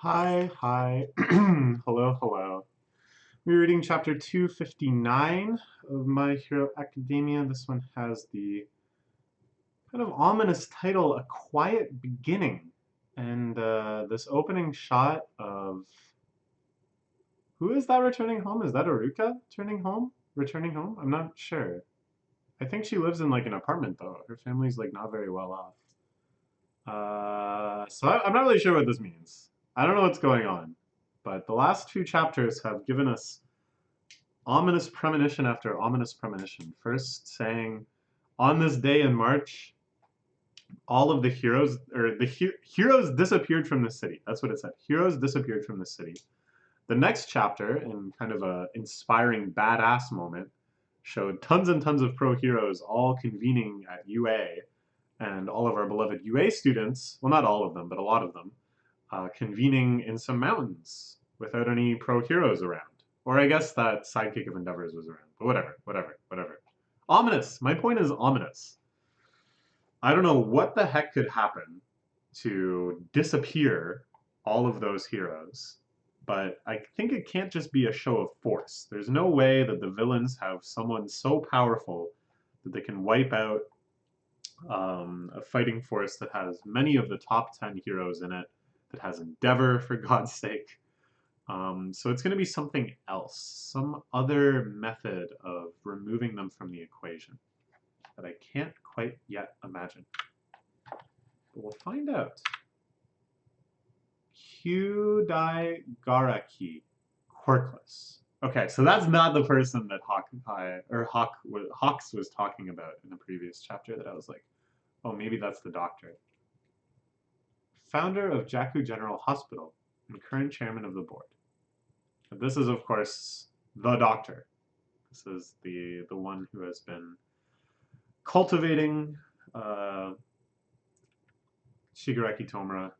Hi, hi. Hello, hello. We're reading chapter 259 of My Hero Academia. This one has the kind of ominous title, A Quiet Beginning. And this opening shot of who is that returning home? Is that Aruka turning home? Returning home? I'm not sure. I think she lives in like an apartment though. Her family's like not very well off. I'm not really sure what this means. I don't know what's going on. But the last two chapters have given us ominous premonition after ominous premonition. First saying, on this day in March, all of the heroes, or heroes disappeared from the city. That's what it said. Heroes disappeared from the city. The next chapter, in kind of a inspiring badass moment, showed tons and tons of pro heroes all convening at UA, and all of our beloved UA students, well, not all of them, but a lot of them, convening in some mountains without any pro heroes around. Or I guess that sidekick of Endeavors was around. But whatever. Ominous. My point is ominous. I don't know what the heck could happen to disappear all of those heroes, but I think it can't just be a show of force. There's no way that the villains have someone so powerful that they can wipe out a fighting force that has many of the top 10 heroes in it, that has Endeavor, for God's sake. So it's going to be something else, some other method of removing them from the equation that I can't quite yet imagine. But we'll find out. Kyudai Garaki, quirkless. Okay, so that's not the person that Hawks was talking about in the previous chapter that I was like, oh, maybe that's the doctor. Founder of Jaku General Hospital and current chairman of the board. And this is, of course, the doctor. This is the one who has been cultivating Shigaraki Tomura,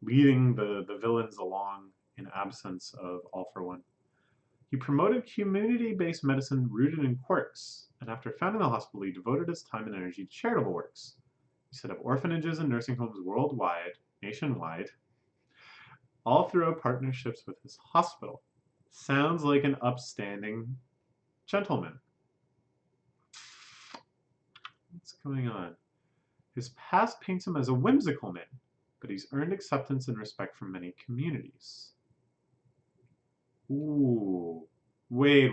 leading the villains along in absence of All for One. He promoted community-based medicine rooted in quirks, and after founding the hospital, he devoted his time and energy to charitable works. He set up orphanages and nursing homes worldwide, nationwide, all throughout partnerships with his hospital. Sounds like an upstanding gentleman. What's going on? His past paints him as a whimsical man, but he's earned acceptance and respect from many communities. Ooh. Wait.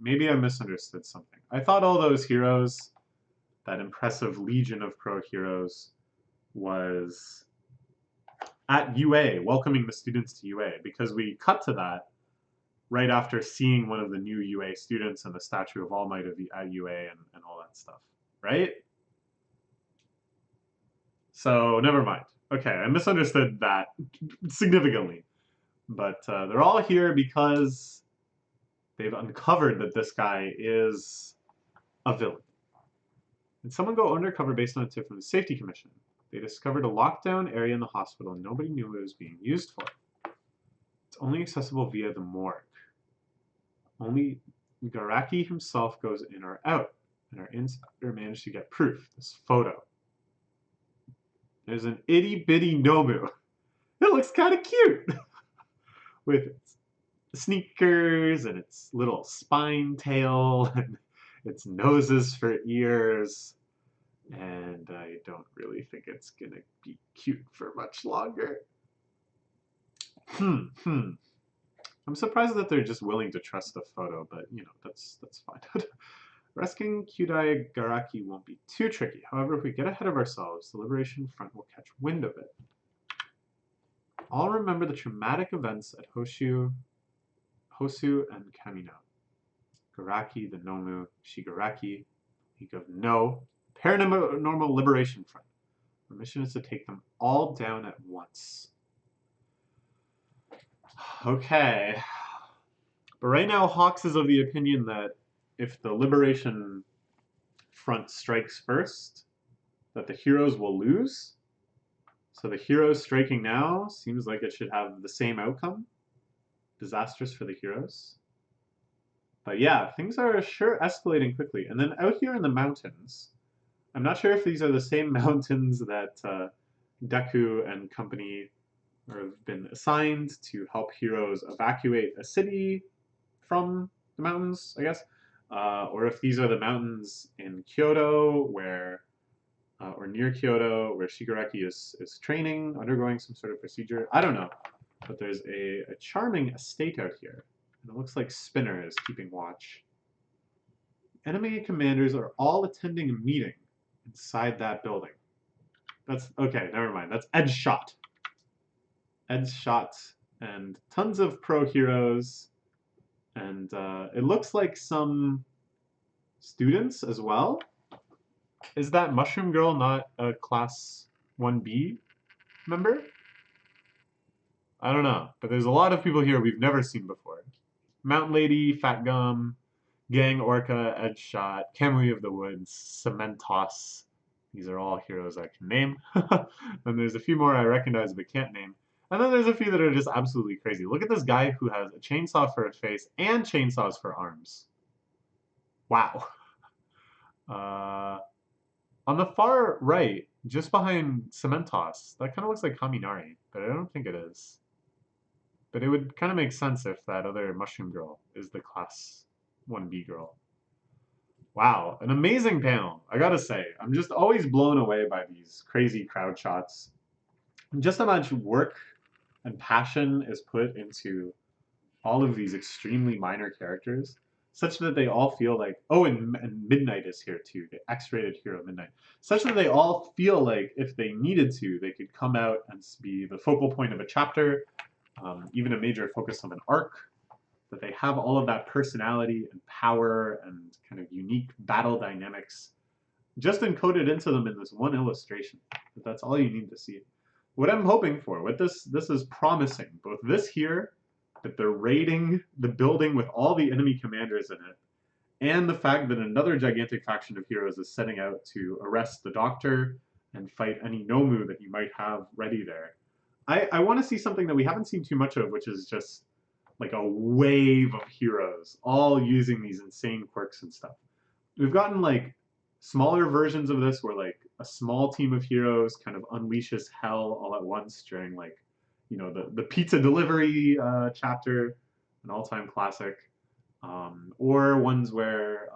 Maybe I misunderstood something. I thought all those heroes, that impressive legion of pro heroes, was at UA, welcoming the students to UA, because we cut to that right after seeing one of the new UA students and the statue of All Might at UA and all that stuff, right? So never mind. Okay, I misunderstood that significantly. But they're all here because they've uncovered that this guy is a villain. Did someone go undercover based on a tip from the Safety Commission? They discovered a lockdown area in the hospital and nobody knew what it was being used for. It's only accessible via the morgue. Only Garaki himself goes in or out, and our insider managed to get proof, this photo. There's an itty-bitty Nomu. It looks kind of cute! With its sneakers and its little spine tail and its noses for ears. And I don't really think it's gonna be cute for much longer. I'm surprised that they're just willing to trust the photo, but you know, that's fine. Rescuing Kyudai Garaki won't be too tricky. However, if we get ahead of ourselves, the Liberation Front will catch wind of it. All remember the traumatic events at Hosu and Kamino. Garaki, the Nomu, Shigaraki, League of No, Paranormal Liberation Front. Our mission is to take them all down at once. Okay. But right now, Hawks is of the opinion that if the Liberation Front strikes first, that the heroes will lose. So the heroes striking now seems like it should have the same outcome. Disastrous for the heroes. But yeah, things are sure escalating quickly. And then out here in the mountains, I'm not sure if these are the same mountains that Deku and company or have been assigned to help heroes evacuate a city from the mountains, I guess. Or if these are the mountains in Kyoto where or near Kyoto, where Shigaraki is training, undergoing some sort of procedure. I don't know. But there's a charming estate out here. And it looks like Spinner is keeping watch. Enemy commanders are all attending a meeting inside that building. That's, okay, never mind. That's Ed's Shot. Ed's Shot and tons of pro heroes. And it looks like some students as well. Is that Mushroom Girl not a class 1B member? I don't know, but there's a lot of people here we've never seen before. Mountain Lady, Fat Gum, Gang Orca, Edge Shot, Kamui of the Woods, Cementos. These are all heroes I can name. And there's a few more I recognize but can't name. And then there's a few that are just absolutely crazy. Look at this guy who has a chainsaw for a face and chainsaws for arms. Wow. On the far right, just behind Cementos, that kind of looks like Kaminari, but I don't think it is. But it would kind of make sense if that other Mushroom Girl is the class 1B girl. Wow, an amazing panel, I gotta say. I'm just always blown away by these crazy crowd shots. Just how much work and passion is put into all of these extremely minor characters, such that they all feel like, oh, and Midnight is here too, the X-rated hero Midnight, such that they all feel like if they needed to, they could come out and be the focal point of a chapter, even a major focus of an arc, that they have all of that personality and power and kind of unique battle dynamics just encoded into them in this one illustration. But that's all you need to see. What I'm hoping for, what this is promising, both this here, that they're raiding the building with all the enemy commanders in it, and the fact that another gigantic faction of heroes is setting out to arrest the Doctor and fight any Nomu that you might have ready there. I want to see something that we haven't seen too much of, which is just like a wave of heroes, all using these insane quirks and stuff. We've gotten like smaller versions of this where like a small team of heroes kind of unleashes hell all at once during like, you know, the pizza delivery chapter, an all-time classic, or ones where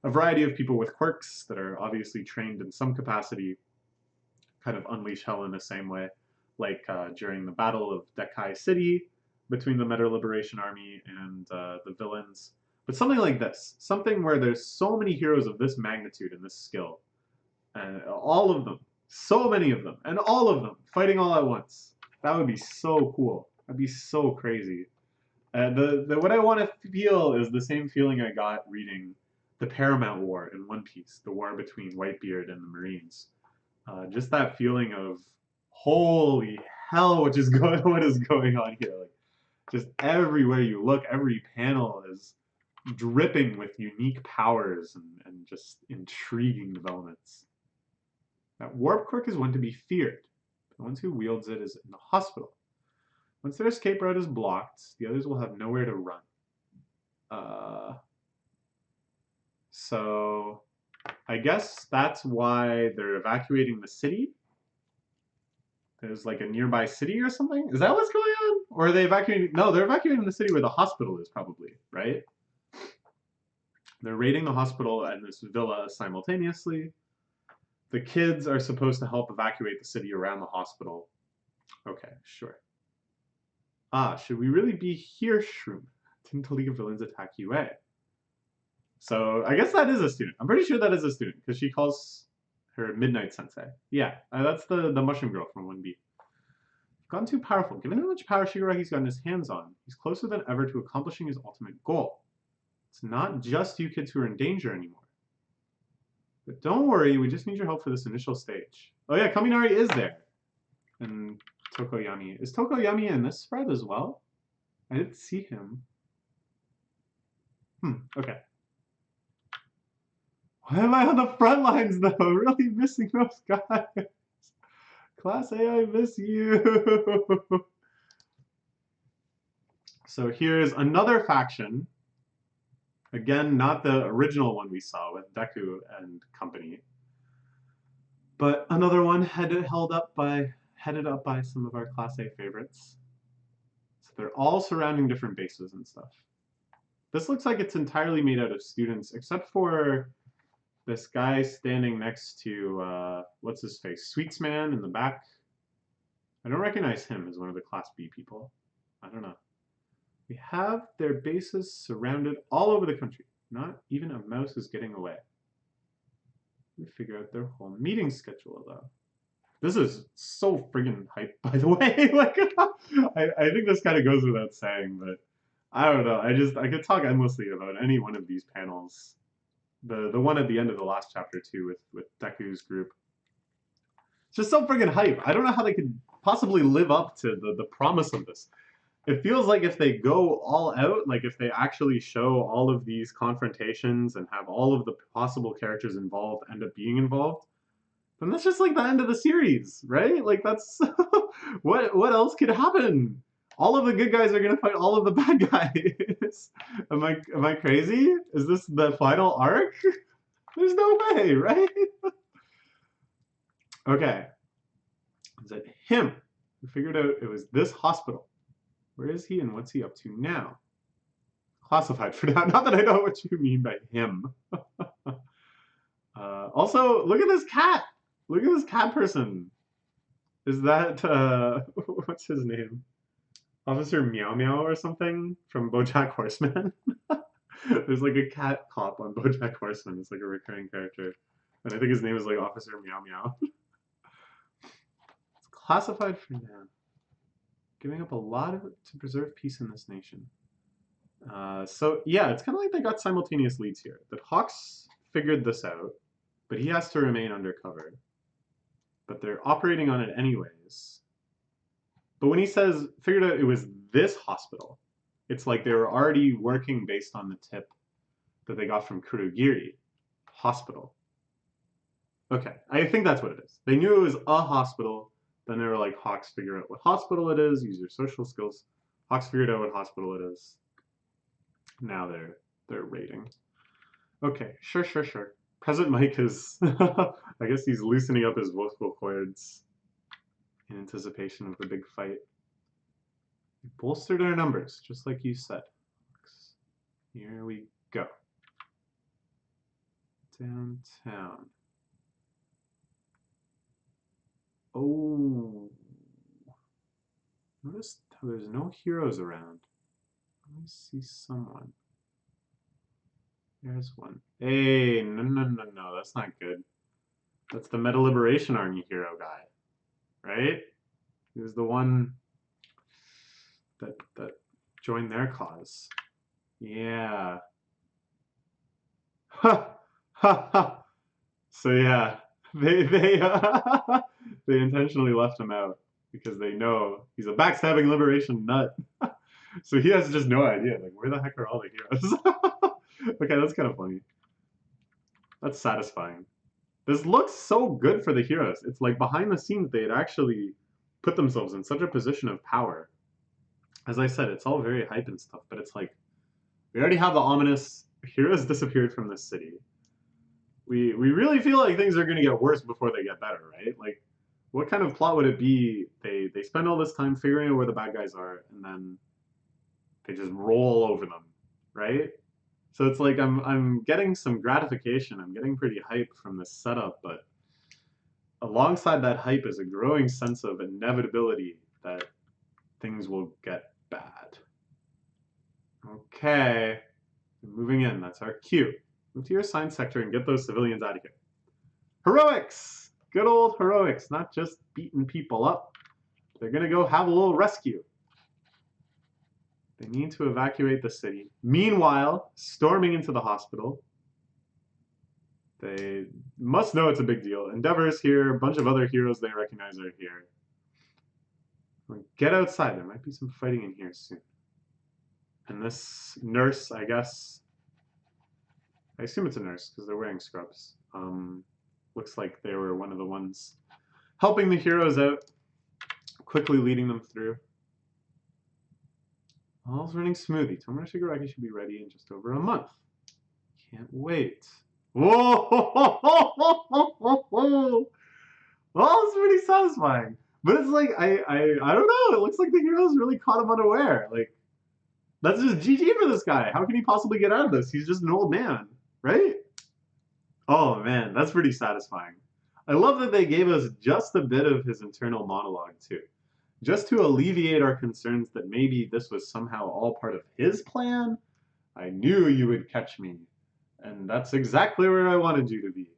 a variety of people with quirks that are obviously trained in some capacity kind of unleash hell in the same way, like during the Battle of Dekai City between the Meta Liberation Army and the villains. But something like this, something where there's so many heroes of this magnitude and this skill, and all of them, so many of them, and all of them fighting all at once. That would be so cool. That'd be so crazy. What I want to feel is the same feeling I got reading the Paramount War in One Piece, the war between Whitebeard and the Marines. Just that feeling of holy hell, what is going on here? Like, just everywhere you look, every panel is dripping with unique powers and just intriguing developments. That warp quirk is one to be feared. The ones who wields it is in the hospital. Once their escape route is blocked, the others will have nowhere to run. So I guess that's why they're evacuating the city. There's like a nearby city or something? Is that what's going on? Or are they evacuating? No, they're evacuating the city where the hospital is probably, right? They're raiding the hospital and this villa simultaneously. The kids are supposed to help evacuate the city around the hospital. Okay, sure. Should we really be here, Shroom? Didn't the League of Villains attack UA? So I guess that is a student. I'm pretty sure that is a student because she calls her Midnight Sensei. Yeah, that's the Mushroom Girl from 1B. Gotten too powerful. Given how much power Shigaraki's gotten his hands on, he's closer than ever to accomplishing his ultimate goal. It's not just you kids who are in danger anymore. But don't worry, we just need your help for this initial stage. Oh yeah, Kaminari is there. And Tokoyami. Is Tokoyami in this spread as well? I didn't see him. Okay. Why am I on the front lines though? Really missing those guys. Class A, I miss you. So here's another faction. Again, not the original one we saw with Deku and company, but another one headed headed up by some of our Class A favorites. So they're all surrounding different bases and stuff. This looks like it's entirely made out of students, except for this guy standing next to, what's his face? Sweetsman in the back. I don't recognize him as one of the Class B people. I don't know. We have their bases surrounded all over the country. Not even a mouse is getting away. We figure out their whole meeting schedule, though. This is so friggin' hype, by the way. Like, I think this kind of goes without saying, but I don't know. I could talk endlessly about any one of these panels. The one at the end of the last chapter too, with Deku's group. It's just so friggin' hype. I don't know how they could possibly live up to the promise of this. It feels like if they go all out, like if they actually show all of these confrontations and have all of the possible characters involved end up being involved, then that's just like the end of the series, right? Like that's what else could happen? All of the good guys are gonna fight all of the bad guys. Am I crazy? Is this the final arc? There's no way, right? Okay. Is it him? We figured out it was this hospital. Where is he and what's he up to now? Classified for now. Not that I know what you mean by him. Also, look at this cat. Look at this cat person. Is that, what's his name? Officer Meow Meow or something from BoJack Horseman? There's like a cat cop on BoJack Horseman. It's like a recurring character. And I think his name is like Officer Meow Meow. It's classified for now. Giving up a lot of it to preserve peace in this nation. So yeah, it's kind of like they got simultaneous leads here. That Hawks figured this out, but he has to remain undercover. But they're operating on it anyways. But when he says, figured out it was this hospital, it's like they were already working based on the tip that they got from Kurogiri. Hospital. Okay, I think that's what it is. They knew it was a hospital. Then they were like, Hawks, figure out what hospital it is, use your social skills. Hawks figured out what hospital it is. Now they're raiding. Okay, sure. President Mike is, I guess he's loosening up his vocal cords in anticipation of the big fight. We bolstered our numbers, just like you said. Here we go. Downtown. Oh. Notice how there's no heroes around. Let me see someone. There's one. Hey, no, that's not good. That's the Meta Liberation Army hero guy, right? He was the one that joined their cause. Yeah. Ha ha ha. So yeah, they they intentionally left him out because they know he's a backstabbing liberation nut. So he has just no idea, like, where the heck are all the heroes? Okay, that's kind of funny. That's satisfying. This looks so good for the heroes. It's like behind the scenes they had actually put themselves in such a position of power. As I said, it's all very hype and stuff, but it's like, we already have the ominous heroes disappeared from this city. We really feel like things are going to get worse before they get better, right? Like, what kind of plot would it be? They spend all this time figuring out where the bad guys are, and then they just roll over them, right? So it's like I'm getting some gratification. I'm getting pretty hyped from this setup, but alongside that hype is a growing sense of inevitability that things will get bad. Okay, moving in. That's our cue. Move to your assigned sector and get those civilians out of here. Heroics! Good old heroics, not just beating people up. They're gonna go have a little rescue. They need to evacuate the city. Meanwhile, storming into the hospital. They must know it's a big deal. Endeavor's here, a bunch of other heroes they recognize are here. Get outside, there might be some fighting in here soon. And this nurse, I guess, I assume it's a nurse because they're wearing scrubs. Looks like they were one of the ones helping the heroes out, quickly leading them through. All's running smoothly. Tomura Shigaraki should be ready in just over a month. Can't wait. Whoa! Oh, it's pretty satisfying. But it's like I don't know. It looks like the heroes really caught him unaware. Like that's just GG for this guy. How can he possibly get out of this? He's just an old man, right? Oh man, that's pretty satisfying. I love that they gave us just a bit of his internal monologue too. Just to alleviate our concerns that maybe this was somehow all part of his plan. I knew you would catch me, and that's exactly where I wanted you to be.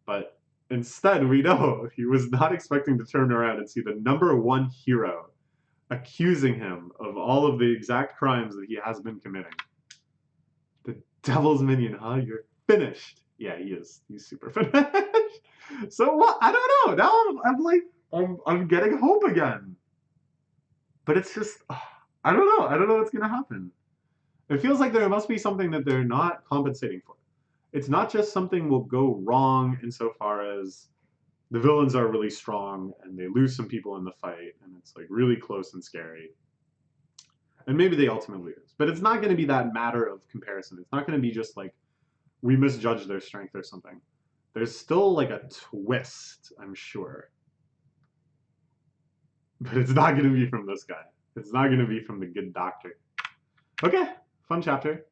But instead, we know he was not expecting to turn around and see the #1 hero accusing him of all of the exact crimes that he has been committing. The devil's minion, huh? You're finished. Yeah, he is. He's super finished. So what? I don't know. Now I'm like, I'm getting hope again. But it's just, I don't know. I don't know what's gonna happen. It feels like there must be something that they're not compensating for. It's not just something will go wrong insofar as the villains are really strong and they lose some people in the fight and it's like really close and scary. And maybe they ultimately lose. But it's not going to be that matter of comparison. It's not going to be just like we misjudged their strength or something. There's still like a twist, I'm sure. But it's not going to be from this guy. It's not going to be from the good doctor. Okay, fun chapter.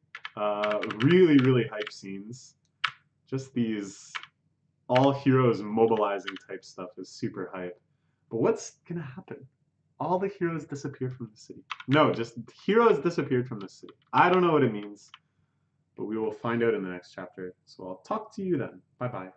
Really, really hype scenes. Just these all heroes mobilizing type stuff is super hype. But what's gonna happen? All the heroes disappear from the city. No, just heroes disappeared from the city. I don't know what it means, but we will find out in the next chapter. So I'll talk to you then. Bye bye.